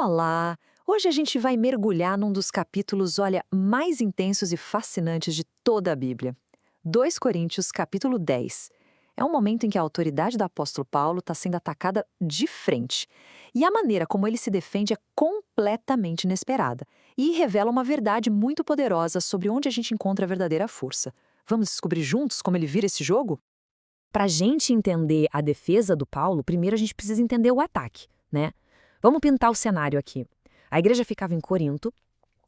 Olá! Hoje a gente vai mergulhar num dos capítulos, olha, mais intensos e fascinantes de toda a Bíblia. 2 Coríntios, capítulo 10. É um momento em que a autoridade do apóstolo Paulo está sendo atacada de frente. E a maneira como ele se defende é completamente inesperada e revela uma verdade muito poderosa sobre onde a gente encontra a verdadeira força. Vamos descobrir juntos como ele vira esse jogo? Para a gente entender a defesa do Paulo, primeiro a gente precisa entender o ataque, né? Vamos pintar o cenário aqui. A igreja ficava em Corinto,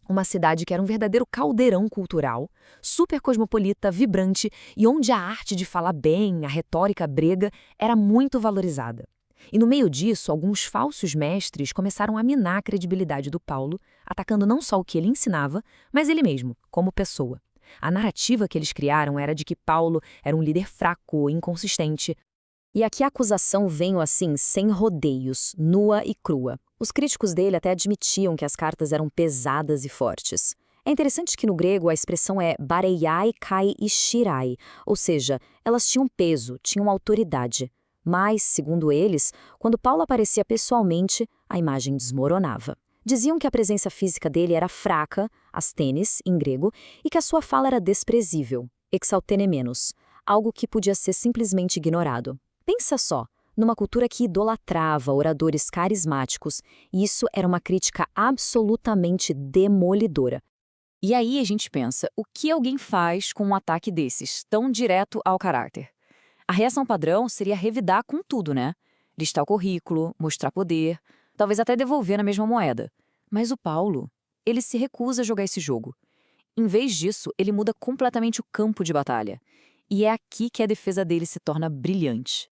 uma cidade que era um verdadeiro caldeirão cultural, super cosmopolita, vibrante e onde a arte de falar bem, a retórica grega, era muito valorizada. E no meio disso, alguns falsos mestres começaram a minar a credibilidade do Paulo, atacando não só o que ele ensinava, mas ele mesmo, como pessoa. A narrativa que eles criaram era de que Paulo era um líder fraco, inconsistente. E aqui a acusação veio assim, sem rodeios, nua e crua. Os críticos dele até admitiam que as cartas eram pesadas e fortes. É interessante que no grego a expressão é bareiai kai e shirai, ou seja, elas tinham peso, tinham autoridade. Mas, segundo eles, quando Paulo aparecia pessoalmente, a imagem desmoronava. Diziam que a presença física dele era fraca, asthenes, em grego, e que a sua fala era desprezível, exaltenemenos, algo que podia ser simplesmente ignorado. Pensa só, numa cultura que idolatrava oradores carismáticos, isso era uma crítica absolutamente demolidora. E aí a gente pensa, o que alguém faz com um ataque desses, tão direto ao caráter? A reação padrão seria revidar com tudo, né? Listar o currículo, mostrar poder, talvez até devolver na mesma moeda. Mas o Paulo, ele se recusa a jogar esse jogo. Em vez disso, ele muda completamente o campo de batalha. E é aqui que a defesa dele se torna brilhante.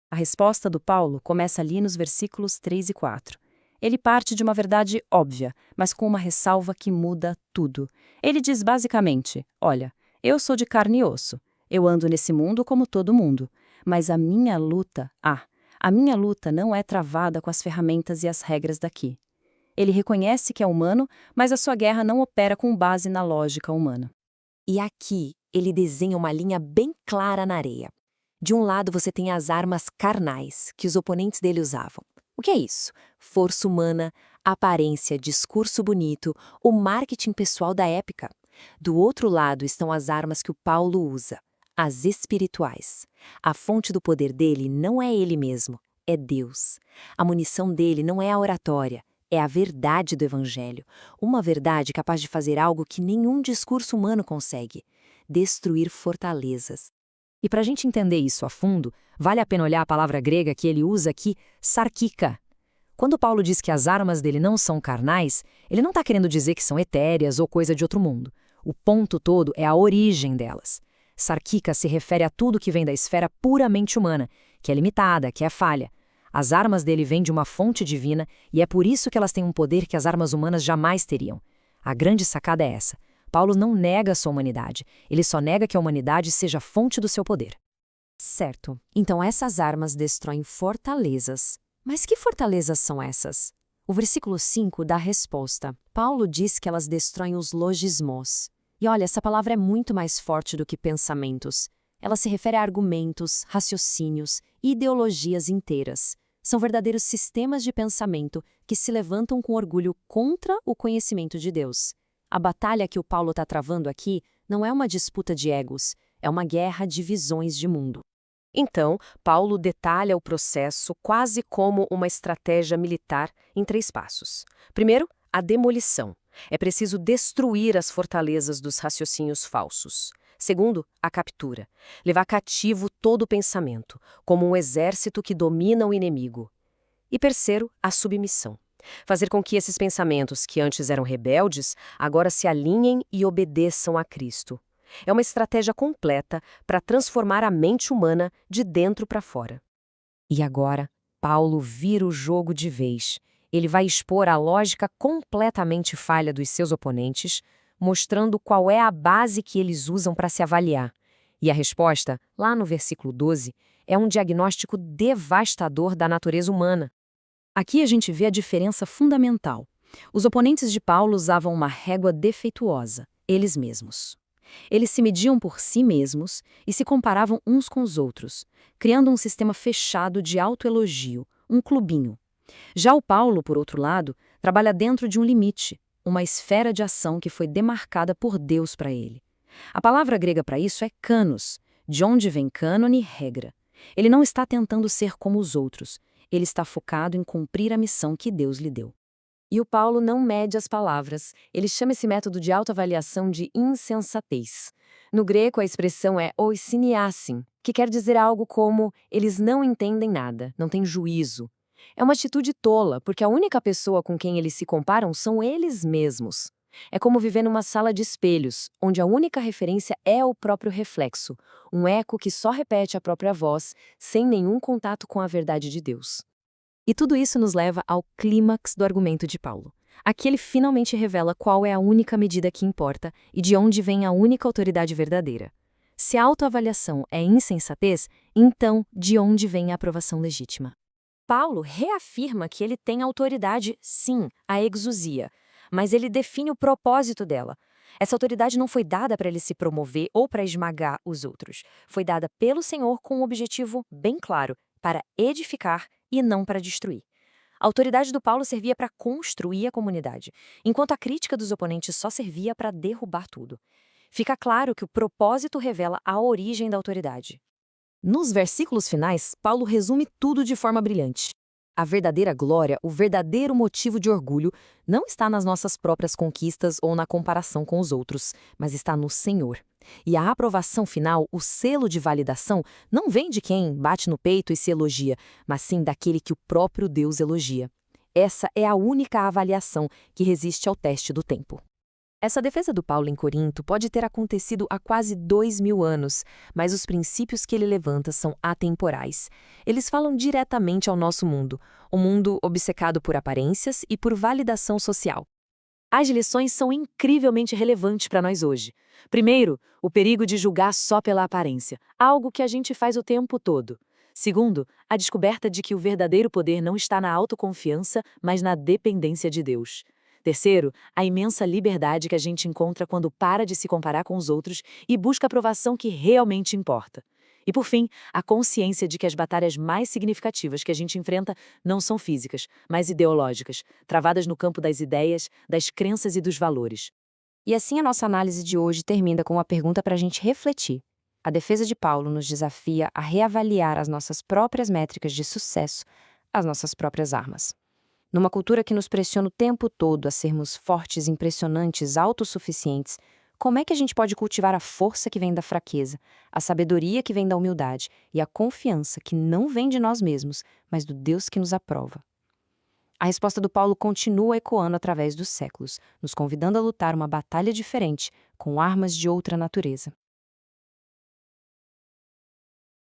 A resposta do Paulo começa ali nos versículos 3 e 4. Ele parte de uma verdade óbvia, mas com uma ressalva que muda tudo. Ele diz basicamente, olha, eu sou de carne e osso, eu ando nesse mundo como todo mundo, mas a minha luta não é travada com as ferramentas e as regras daqui. Ele reconhece que é humano, mas a sua guerra não opera com base na lógica humana. E aqui ele desenha uma linha bem clara na areia. De um lado você tem as armas carnais que os oponentes dele usavam. O que é isso? Força humana, aparência, discurso bonito, o marketing pessoal da época. Do outro lado estão as armas que o Paulo usa, as espirituais. A fonte do poder dele não é ele mesmo, é Deus. A munição dele não é a oratória, é a verdade do Evangelho. Uma verdade capaz de fazer algo que nenhum discurso humano consegue: destruir fortalezas. E para a gente entender isso a fundo, vale a pena olhar a palavra grega que ele usa aqui, sarkika. Quando Paulo diz que as armas dele não são carnais, ele não está querendo dizer que são etéreas ou coisa de outro mundo. O ponto todo é a origem delas. Sarkika se refere a tudo que vem da esfera puramente humana, que é limitada, que é falha. As armas dele vêm de uma fonte divina e é por isso que elas têm um poder que as armas humanas jamais teriam. A grande sacada é essa. Paulo não nega a sua humanidade, ele só nega que a humanidade seja a fonte do seu poder. Certo, então essas armas destroem fortalezas. Mas que fortalezas são essas? O versículo 5 dá a resposta. Paulo diz que elas destroem os logismos. E olha, essa palavra é muito mais forte do que pensamentos. Ela se refere a argumentos, raciocínios e ideologias inteiras. São verdadeiros sistemas de pensamento que se levantam com orgulho contra o conhecimento de Deus. A batalha que o Paulo está travando aqui não é uma disputa de egos, é uma guerra de visões de mundo. Então, Paulo detalha o processo quase como uma estratégia militar em 3 passos. Primeiro, a demolição. É preciso destruir as fortalezas dos raciocínios falsos. Segundo, a captura. Levar cativo todo o pensamento, como um exército que domina o inimigo. E terceiro, a submissão. Fazer com que esses pensamentos, que antes eram rebeldes, agora se alinhem e obedeçam a Cristo. É uma estratégia completa para transformar a mente humana de dentro para fora. E agora, Paulo vira o jogo de vez. Ele vai expor a lógica completamente falha dos seus oponentes, mostrando qual é a base que eles usam para se avaliar. E a resposta, lá no versículo 12, é um diagnóstico devastador da natureza humana. Aqui a gente vê a diferença fundamental. Os oponentes de Paulo usavam uma régua defeituosa, eles mesmos. Eles se mediam por si mesmos e se comparavam uns com os outros, criando um sistema fechado de autoelogio, um clubinho. Já o Paulo, por outro lado, Trabalha dentro de um limite, uma esfera de ação que foi demarcada por Deus para ele. A palavra grega para isso é kanos, de onde vem cânone, regra. Ele não está tentando ser como os outros, ele está focado em cumprir a missão que Deus lhe deu. E o Paulo não mede as palavras. Ele chama esse método de autoavaliação de insensatez. No grego, a expressão é oisiniasin, que quer dizer algo como eles não entendem nada, não têm juízo. É uma atitude tola, porque a única pessoa com quem eles se comparam são eles mesmos. É como viver numa sala de espelhos, onde a única referência é o próprio reflexo, um eco que só repete a própria voz, sem nenhum contato com a verdade de Deus. E tudo isso nos leva ao clímax do argumento de Paulo. Aqui ele finalmente revela qual é a única medida que importa e de onde vem a única autoridade verdadeira. Se a autoavaliação é insensatez, então de onde vem a aprovação legítima? Paulo reafirma que ele tem autoridade, sim, a exousia, mas ele define o propósito dela. Essa autoridade não foi dada para ele se promover ou para esmagar os outros. Foi dada pelo Senhor com um objetivo bem claro, para edificar e não para destruir. A autoridade do Paulo servia para construir a comunidade, enquanto a crítica dos oponentes só servia para derrubar tudo. Fica claro que o propósito revela a origem da autoridade. Nos versículos finais, Paulo resume tudo de forma brilhante. A verdadeira glória, o verdadeiro motivo de orgulho, não está nas nossas próprias conquistas ou na comparação com os outros, mas está no Senhor. E a aprovação final, o selo de validação, não vem de quem bate no peito e se elogia, mas sim daquele que o próprio Deus elogia. Essa é a única avaliação que resiste ao teste do tempo. Essa defesa do Paulo em Corinto pode ter acontecido há quase 2000 anos, mas os princípios que ele levanta são atemporais. Eles falam diretamente ao nosso mundo, um mundo obcecado por aparências e por validação social. As lições são incrivelmente relevantes para nós hoje. Primeiro, o perigo de julgar só pela aparência, algo que a gente faz o tempo todo. Segundo, a descoberta de que o verdadeiro poder não está na autoconfiança, mas na dependência de Deus. Terceiro, a imensa liberdade que a gente encontra quando para de se comparar com os outros e busca a aprovação que realmente importa. E por fim, a consciência de que as batalhas mais significativas que a gente enfrenta não são físicas, mas ideológicas, travadas no campo das ideias, das crenças e dos valores. E assim a nossa análise de hoje termina com uma pergunta para a gente refletir. A defesa de Paulo nos desafia a reavaliar as nossas próprias métricas de sucesso, as nossas próprias armas. Numa cultura que nos pressiona o tempo todo a sermos fortes, impressionantes, autossuficientes, como é que a gente pode cultivar a força que vem da fraqueza, a sabedoria que vem da humildade e a confiança que não vem de nós mesmos, mas do Deus que nos aprova? A resposta do Paulo continua ecoando através dos séculos, nos convidando a lutar uma batalha diferente, com armas de outra natureza.